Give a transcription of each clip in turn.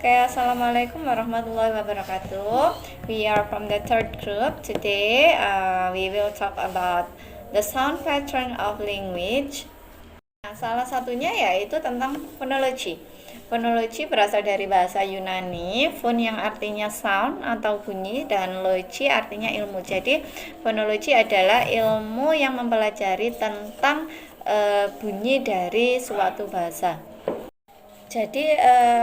Okay, Assalamualaikum warahmatullahi wabarakatuh. We are from the third group. Today, we will talk about the sound pattern of language. Nah, salah satunya yaitu tentang fonologi. Fonologi berasal dari bahasa Yunani, fon yang artinya sound atau bunyi, dan logi artinya ilmu. Jadi, fonologi adalah ilmu yang mempelajari tentang bunyi dari suatu bahasa. Jadi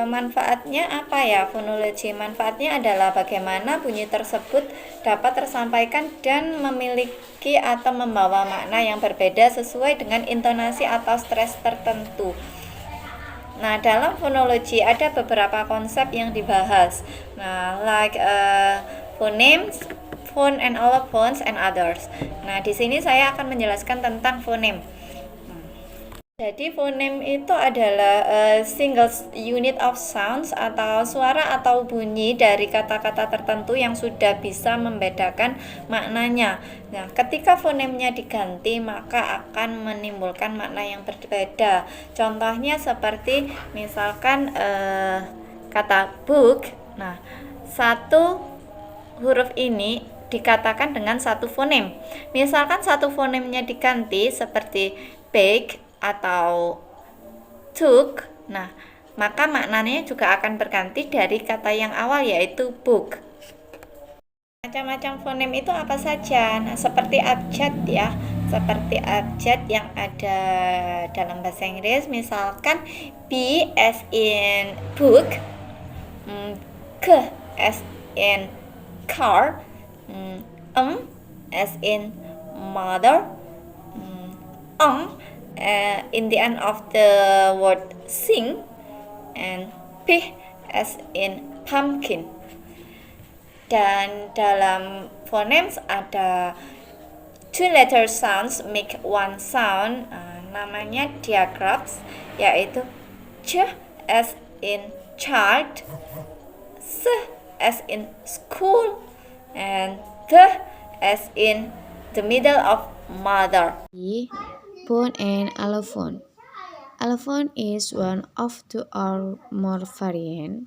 manfaatnya apa ya fonologi? Manfaatnya adalah bagaimana bunyi tersebut dapat tersampaikan dan memiliki atau membawa makna yang berbeda sesuai dengan intonasi atau stres tertentu. Nah, dalam fonologi ada beberapa konsep yang dibahas. Nah, like phonemes, phone and allophones and others. Nah, di sini saya akan menjelaskan tentang fonem. Jadi fonem itu adalah single unit of sounds atau suara atau bunyi dari kata-kata tertentu yang sudah bisa membedakan maknanya. Nah, ketika fonemnya diganti maka akan menimbulkan makna yang berbeda. Contohnya seperti misalkan kata book. Nah, satu huruf ini dikatakan dengan satu fonem. Misalkan satu fonemnya diganti seperti bake atau took, nah maka maknanya juga akan berganti dari kata yang awal yaitu book. Macam-macam fonem itu apa saja? Nah, seperti abjad ya, seperti abjad yang ada dalam bahasa Inggris, misalkan B as in book, K as in car, as in mother, in the end of the word sing, and P as in pumpkin. Dan dalam phonemes ada two letter sounds make one sound, namanya diagrams, yaitu C as in child, S as in school, and T as in the middle of mother. Phone and allophone. Allophone is one of two or more variants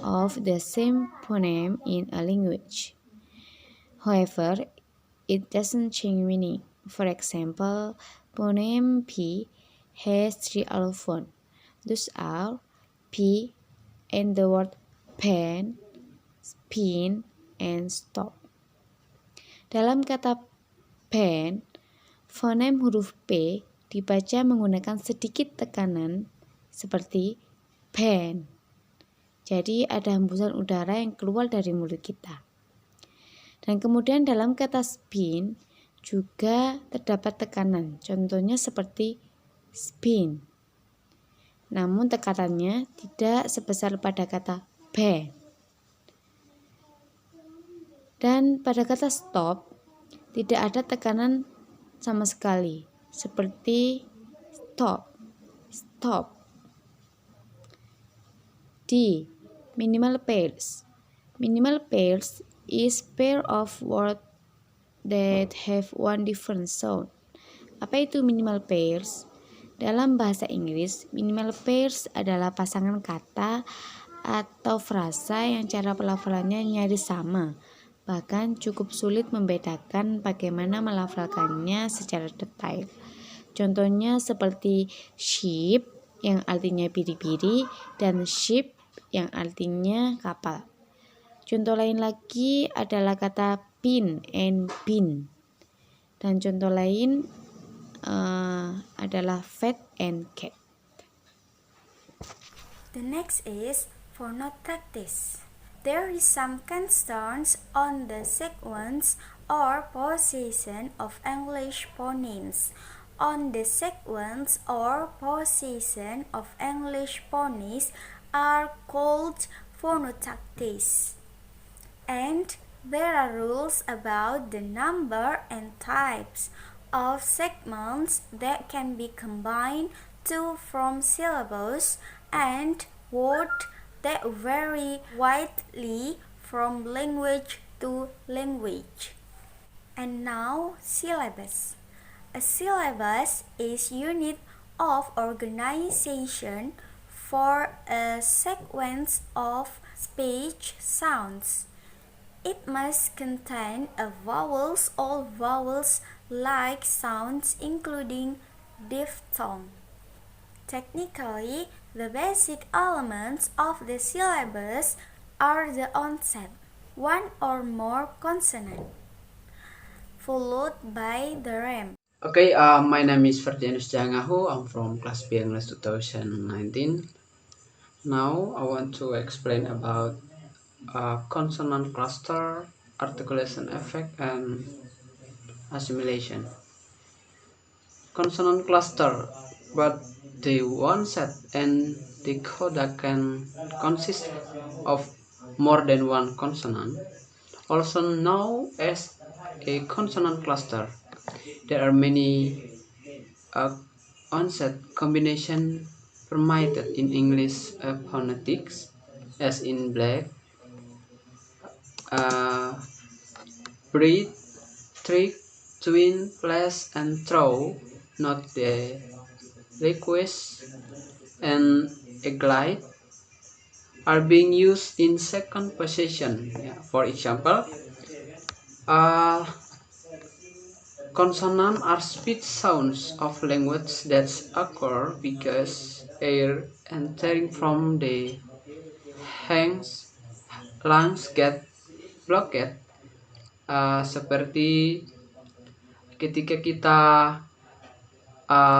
of the same phoneme in a language. However, it doesn't change meaning. For example, phoneme P has three allophones. Those are P and the word pen, spin, and stop. Dalam kata pen, fonem huruf P dibaca menggunakan sedikit tekanan seperti pen. Jadi ada hembusan udara yang keluar dari mulut kita. Dan kemudian dalam kata spin juga terdapat tekanan. Contohnya seperti spin. Namun tekanannya tidak sebesar pada kata pen. Dan pada kata stop tidak ada tekanan sama sekali, seperti stop, stop. D. Minimal pairs. Minimal pairs is pair of words that have one different sound. Apa itu minimal pairs? Dalam bahasa Inggris, minimal pairs adalah pasangan kata atau frasa yang cara pelafalannya nyaris sama. Bahkan cukup sulit membedakan bagaimana melafalkannya secara detail. Contohnya seperti ship yang artinya biri-biri dan ship yang artinya kapal. Contoh lain lagi adalah kata pin and bin. Dan contoh lain adalah fat and cat. The next is phonotactics. There is some concerns on the sequence or position of English phonemes. On the sequence or position of English phonemes are called phonotactics. And there are rules about the number and types of segments that can be combined to form syllables and words that vary widely from language to language. And now, syllabus. A syllabus is unit of organization for a sequence of speech sounds. It must contain a vowels, all vowels-like sounds including diphthong. Technically, the basic elements of the syllabus are the onset, one or more consonant, followed by the rem. Okay, my name is Ferdianus Jangahu. I'm from class B English 2019. Now I want to explain about consonant cluster, articulation effect, and assimilation. Consonant cluster, but the one set and the coda can consist of more than one consonant, also known as a consonant cluster. There are many onset combination permitted in English phonetics, as in black, uh, breathe, trick, twin, flash, and throw, not the request, and a glide are being used in second position. Yeah, for example, uh, consonants are speech sounds of language that occur because air entering from the lungs get blocked, seperti ketika kita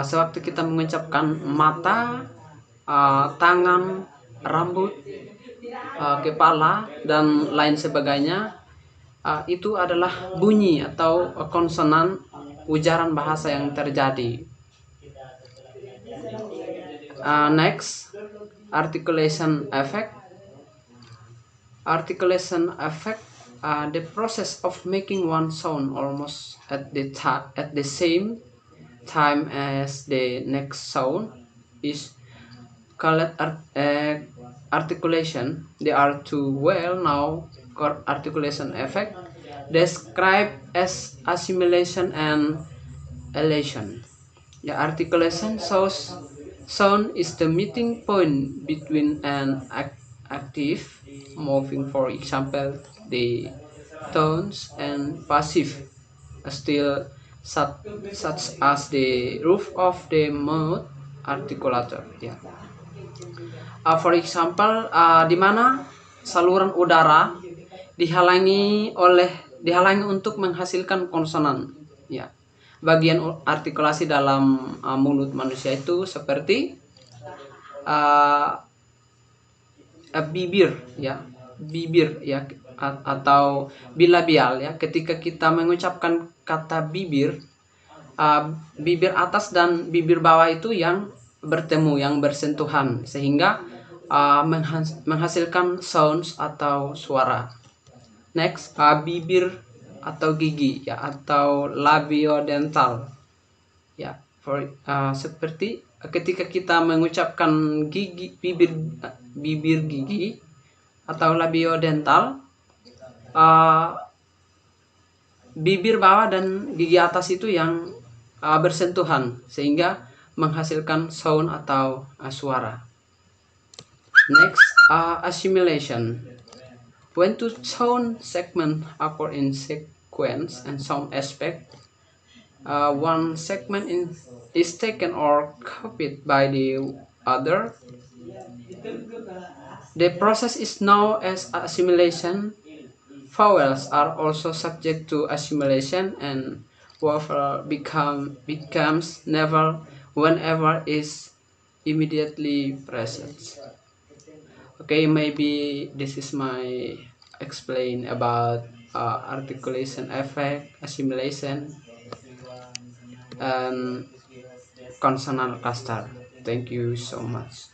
sewaktu kita mengucapkan mata, tangan, rambut, kepala, dan lain sebagainya. Itu adalah bunyi atau konsonan ujaran bahasa yang terjadi. Next, articulation effect. Articulation effect, the process of making one sound almost at the same time as the next sound is called articulation. There are two well-known articulation effects described as assimilation and elation. The articulation sound is the meeting point between an active, moving, for example, the tones, and passive, still such as the roof of the mouth articulator. Yeah. For example, di mana saluran udara dihalangi untuk menghasilkan konsonan. Ya, bagian artikulasi dalam mulut manusia itu seperti bibir ya, atau bilabial ya. Ketika kita mengucapkan kata bibir, bibir atas dan bibir bawah itu yang bertemu, yang bersentuhan, sehingga menghasilkan sounds atau suara. Next, bibir atau gigi ya, atau labiodental ya, seperti ketika kita mengucapkan bibir gigi atau labiodental, bibir bawah dan gigi atas itu yang bersentuhan sehingga menghasilkan sound atau suara. Next, assimilation. When two sound segments occur in sequence and sound aspect, one segment is taken or copied by the other. The process is known as assimilation. Vowels are also subject to assimilation, and vowel becomes never whenever is immediately present. Okay, maybe this is my explain about articulation effect, assimilation, and consonant cluster. Thank you so much.